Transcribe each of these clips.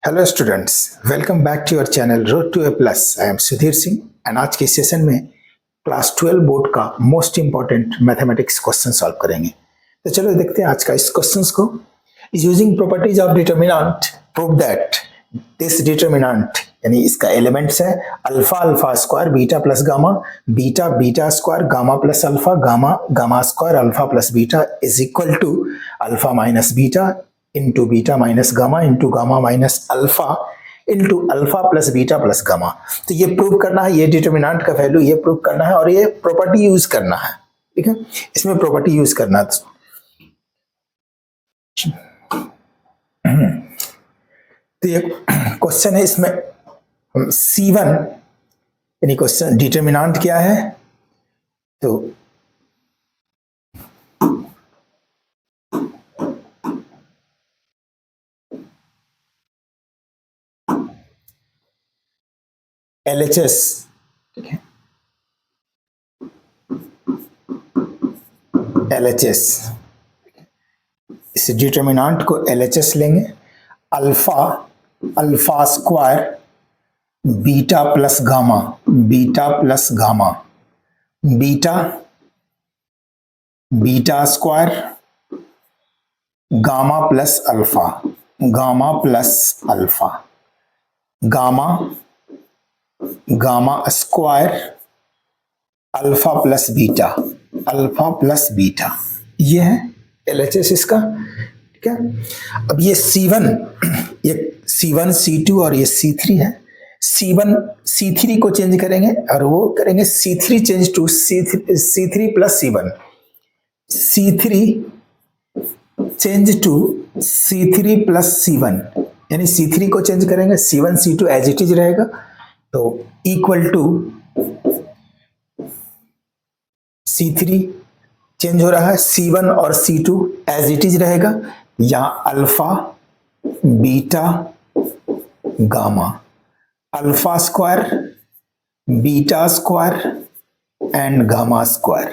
Hello students, welcome back to your channel road to A plus. I am Sudhir Singh and आज के session में class 12 board का most important mathematics question solve करेंगे। तो चलो देखते हैं आज का इस क्वेश्चन को। Using properties of determinant prove that this determinant यानी इसका एलिमेंट्स है alpha alpha square beta plus gamma, beta beta square gamma plus alpha, gamma gamma square alpha plus beta is equal to alpha minus beta into beta minus gamma into gamma minus alpha into alpha plus beta plus gamma. तो ये prove करना है, ये determinant का value ये prove करना है और ये प्रॉपर्टी यूज करना है। ठीक है, इसमें प्रॉपर्टी यूज करना है। तो ये क्वेश्चन है, इसमें C1 यानी क्वेश्चन डिटर्मिनेंट क्या है, तो LHS, ठीक है, LHS, इस डिटर्मिनेंट को LHS लेंगे। Alpha alpha square beta plus gamma, beta plus gamma, beta beta square gamma plus alpha, gamma plus alpha, gamma gamma square alpha plus beta, alpha plus beta, ये है LHS इसका। ठीक है, अब ये C1, ये C1 C2 और ये C3 है। C1 C3 को चेंज करेंगे और वो करेंगे C3 change to C3 plus C1, C3 change to C3 plus C1 यानी C3 को चेंज करेंगे, C1 C2 as it is रहेगा, तो इक्वल टू C3 चेंज हो रहा है, C1 और C2 एज इट इज रहेगा, यहां alpha beta gamma, alpha square beta square and gamma square,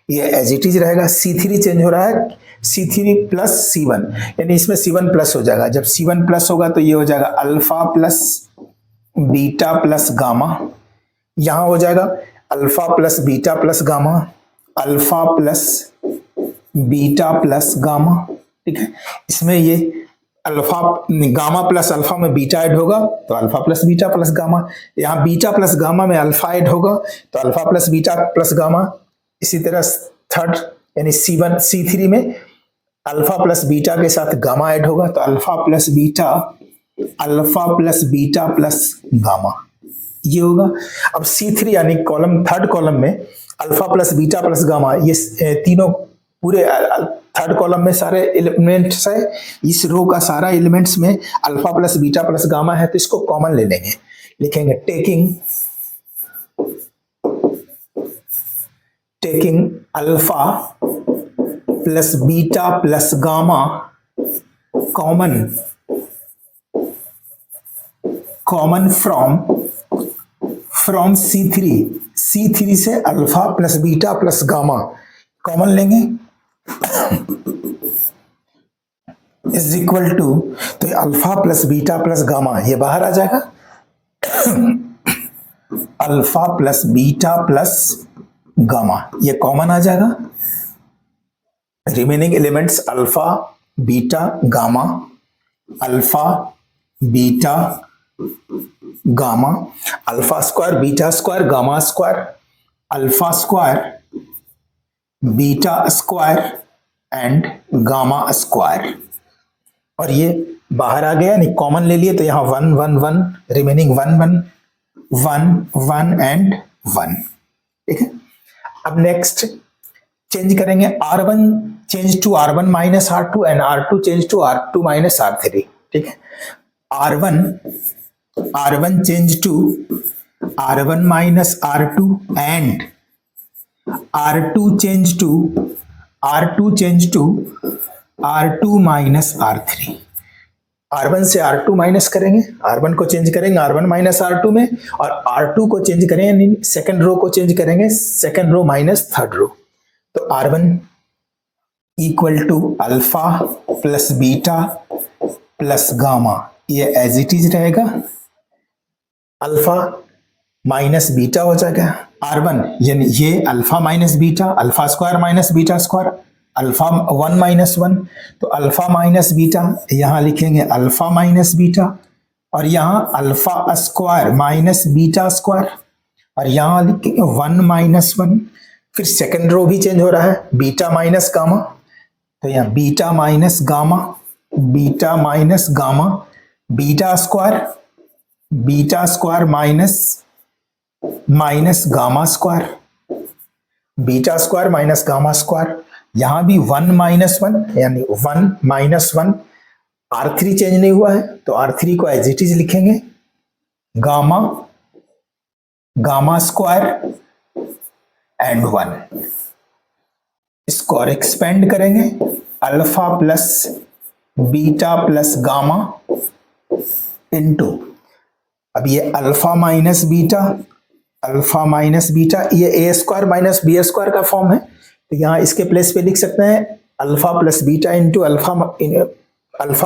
ये एज इट इज रहेगा। C3 चेंज हो रहा है, C3 प्लस C1 यानी इसमें C1 प्लस हो जाएगा। जब C1 प्लस होगा तो ये हो जाएगा alpha plus beta plus gamma, यहां हो जाएगा alpha plus beta plus gamma, alpha plus beta plus gamma. ठीक है, इसमें ये अल्फा गामा प्लस अल्फा में बीटा ऐड होगा तो alpha plus beta plus gamma, यहाँ बीटा प्लस गामा में अल्फा ऐड होगा तो alpha plus beta plus gamma. इसी तरह थर्ड यानी C1 C3 में अल्फा प्लस बीटा के साथ गामा ऐड होगा तो alpha plus beta, alpha plus beta plus gamma, ये होगा। अब C3 यानी कॉलम थर्ड कॉलम में alpha plus beta plus gamma, ये तीनों पूरे थर्ड कॉलम में सारे एलिमेंट्स है, इस रो का सारा एलिमेंट्स में alpha plus beta plus gamma है, तो इसको कॉमन ले लेंगे, लिखेंगे taking alpha plus beta plus gamma common from C3 से alpha plus beta plus gamma common लेंगे इज इक्वल टू, तो alpha plus beta plus gamma ये बाहर आ जाएगा, alpha plus beta plus gamma ये कॉमन आ जाएगा। Remaining elements alpha beta gamma, alpha beta gamma, alpha square beta square gamma square, alpha square beta square and gamma square, और ये बाहर आ गया नहीं, कॉमन ले लिए तो यहाँ 1 1 1 रिमेनिंग 1 1 1 1 एंड 1। ठीक है, अब नेक्स्ट चेंज करेंगे R1 change to R1 minus R2 and R2 change to R2 minus R3। ठीक है, R1 change to R1 minus R2 and R2 change to R2 minus R3। R1 से R2 minus करेंगे, R1 को change करेंगे R1 minus R2 में, और R2 को change करेंगे, सेकंड रो को चेंज करेंगे second row minus third row, तो R1 equal to alpha plus beta plus gamma ये एज इट इज रहेगा, अल्फा माइनस बीटा हो जाएगा R1, यानी ये alpha minus beta, alpha square minus beta square, alpha 1 minus 1, तो alpha minus beta यहाँ लिखेंगे अल्फा माइनस बीटा, और यहाँ alpha square minus beta square, और यहाँ लिखेंगे 1 माइनस 1। फिर सेकंड रो भी चेंज हो रहा है, बीटा माइनस गामा, तो यहाँ beta minus gamma, beta minus gamma, beta square minus gamma square, beta square minus gamma square, यहां भी 1 माइनस 1 यानी 1 माइनस 1, R3 चेंज नहीं हुआ है तो R3 को एज इट इज लिखेंगे, गामा स्क्वायर एंड 1। इसको और एक्सपेंड करेंगे, alpha plus beta plus gamma into, अब ये अल्फा माइनस बीटा, ये ए स्क्वायर माइनस बी स्क्वायर का फॉर्म है, तो यहाँ इसके प्लेस पे लिख सकते हैं alpha plus beta into alpha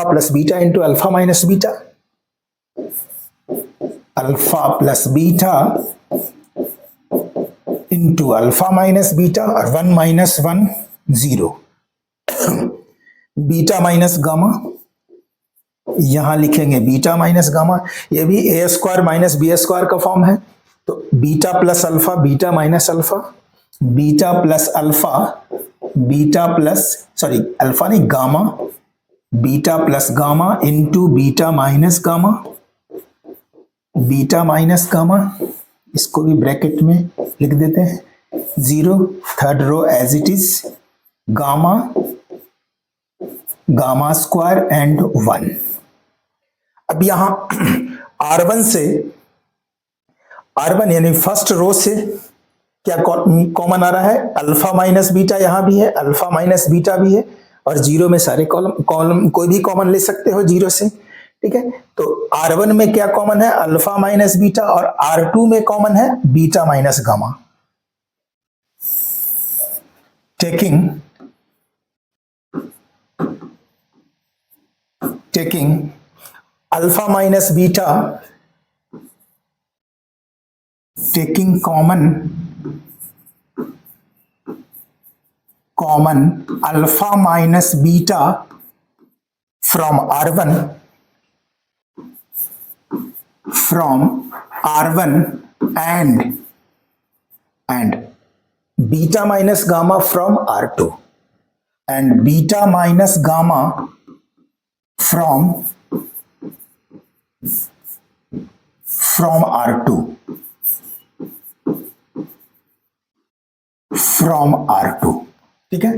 plus beta into alpha minus beta, alpha plus beta into alpha minus beta, और 1 माइनस 1 0, बीटा माइनस गामा, यहां लिखेंगे बीटा माइनस गामा, ये भी a square minus b square का फॉर्म है, तो beta plus alpha, beta minus alpha, beta plus alpha, alpha नहीं gamma, beta plus gamma into beta minus gamma, इसको भी ब्रैकेट में लिख देते हैं 0, third row as it is, gamma square and 1। अब यहां R1 यानी फर्स्ट रो से क्या कॉमन आ रहा है, अल्फा माइनस बीटा यहां भी है, अल्फा माइनस बीटा भी है, और 0 में सारे कॉलम कोई भी कॉमन ले सकते हो 0 से, ठीक है। तो R1 में क्या कॉमन है, अल्फा माइनस बीटा, और R2 में कॉमन है beta minus gamma. Taking alpha minus beta, taking common alpha minus beta from R1 and beta minus gamma from R2 and beta minus gamma from R2 ठीक है।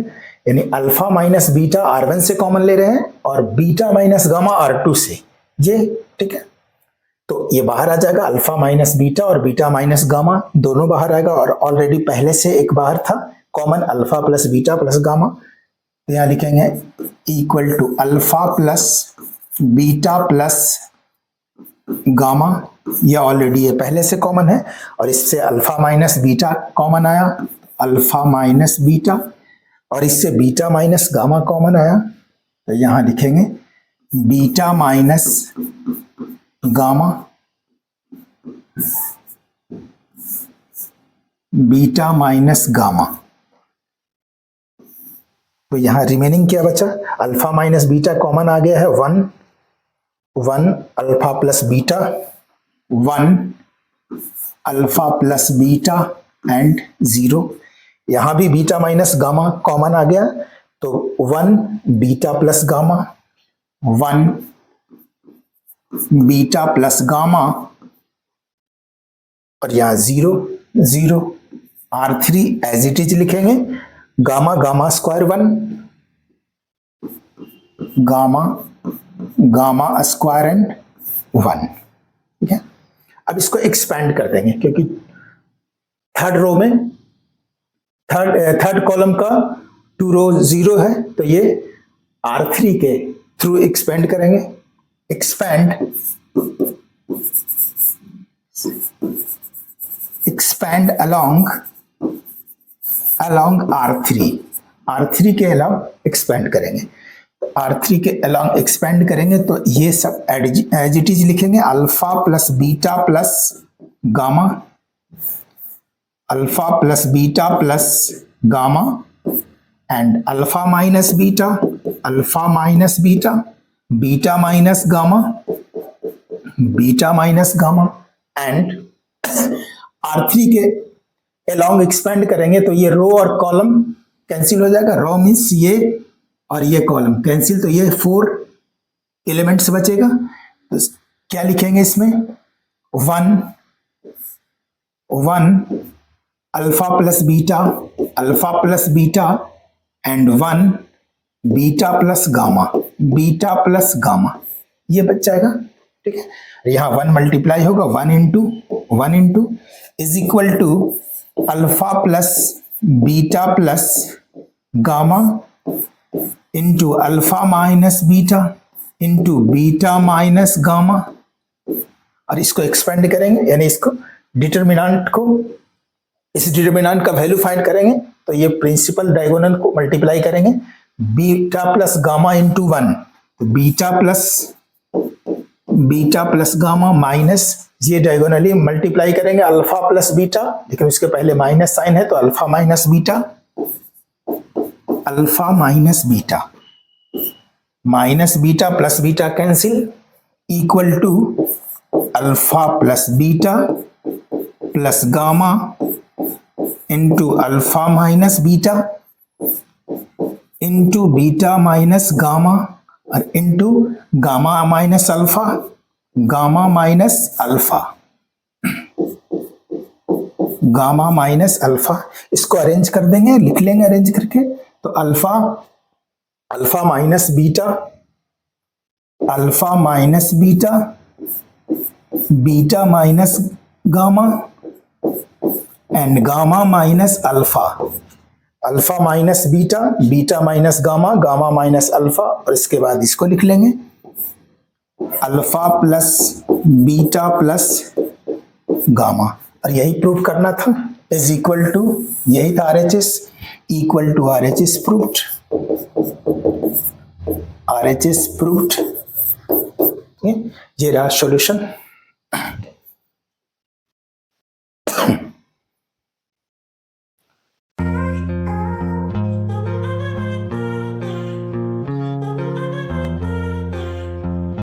यानी alpha minus beta R1 से common ले रहे हैं और beta minus gamma R2 से, ये ठीक है। तो ये बाहर आ जाएगा, अल्फा माइनस बीटा और बीटा माइनस गामा दोनों बाहर आएगा, और ऑलरेडी पहले से एक बाहर था common, alpha plus beta plus gamma. तो यहां लिखेंगे equal to alpha plus beta plus gamma, ये ऑलरेडी ये पहले से कॉमन है, और इससे अल्फा माइनस बीटा कॉमन आया, अल्फा माइनस बीटा, और इससे बीटा माइनस गामा कॉमन आया, तो यहां लिखेंगे beta minus gamma, beta minus gamma. तो यहां रिमेनिंग क्या बचा, अल्फा माइनस बीटा कॉमन आ गया है 1 alpha plus beta, 1 alpha plus beta and 0। यहां भी बीटा माइनस गामा कॉमन आ गया, तो 1 beta plus gamma, 1 beta plus gamma, और यहां 0 R3 एज इट इज लिखेंगे, gamma square 1, gamma square and 1, ठीक है। अब इसको एक्सपेंड कर देंगे, क्योंकि थर्ड रो में थर्ड कॉलम का 2 रो 0 है, तो ये R3 के थ्रू एक्सपेंड करेंगे, एक्सपेंड अलोंग R3 के अलावा एक्सपेंड करेंगे। R3 के अलॉन्ग एक्सपेंड करेंगे तो ये सब एज इट इज लिखेंगे, alpha plus beta plus gamma, alpha plus beta plus gamma and alpha minus beta, alpha minus beta, beta minus gamma, beta minus gamma and R3 के along expand करेंगे तो ये रो और कॉलम कैंसिल हो जाएगा। रो means ये और ये कॉलम कैंसिल, तो ये 4 एलिमेंट्स बचेगा। तो क्या लिखेंगे इसमें, 1 alpha plus beta, alpha plus beta and 1 beta plus gamma, beta plus gamma, ये बच जाएगा। ठीक है, यहाँ 1 मल्टीप्लाई होगा, 1 into is equal to alpha plus beta plus gamma into alpha minus beta into beta minus gamma, और इसको expand करेंगे, यानी इसको डिटरमिनेंट को, इस डिटरमिनेंट का वैल्यू फाइंड करेंगे तो ये प्रिंसिपल डायगोनल को मल्टीप्लाई करेंगे, बीटा प्लस गामा इंटू 1, तो बीटा प्लस गामा माइनस, ये डायगोनली मल्टीप्लाई करेंगे अल्फा प्लस बीटा, लेकिन उसके पहले माइनस साइन है तो alpha minus beta, alpha minus beta, minus beta plus beta cancel, equal to alpha plus beta plus gamma into alpha minus beta into beta minus gamma और into gamma minus alpha, gamma minus alpha, gamma minus alpha. इसको arrange कर देंगे, लिख लेंगे arrange करके, तो alpha minus beta, alpha minus beta, beta minus gamma and gamma minus alpha, alpha minus beta, beta minus gamma, gamma minus alpha, और इसके बाद इसको लिख लेंगे alpha plus beta plus gamma, और यही प्रूव करना था, इज इक्वल टू, यही था RHS, equal to RHS proved, RHS proved. ये रहा सॉल्यूशन।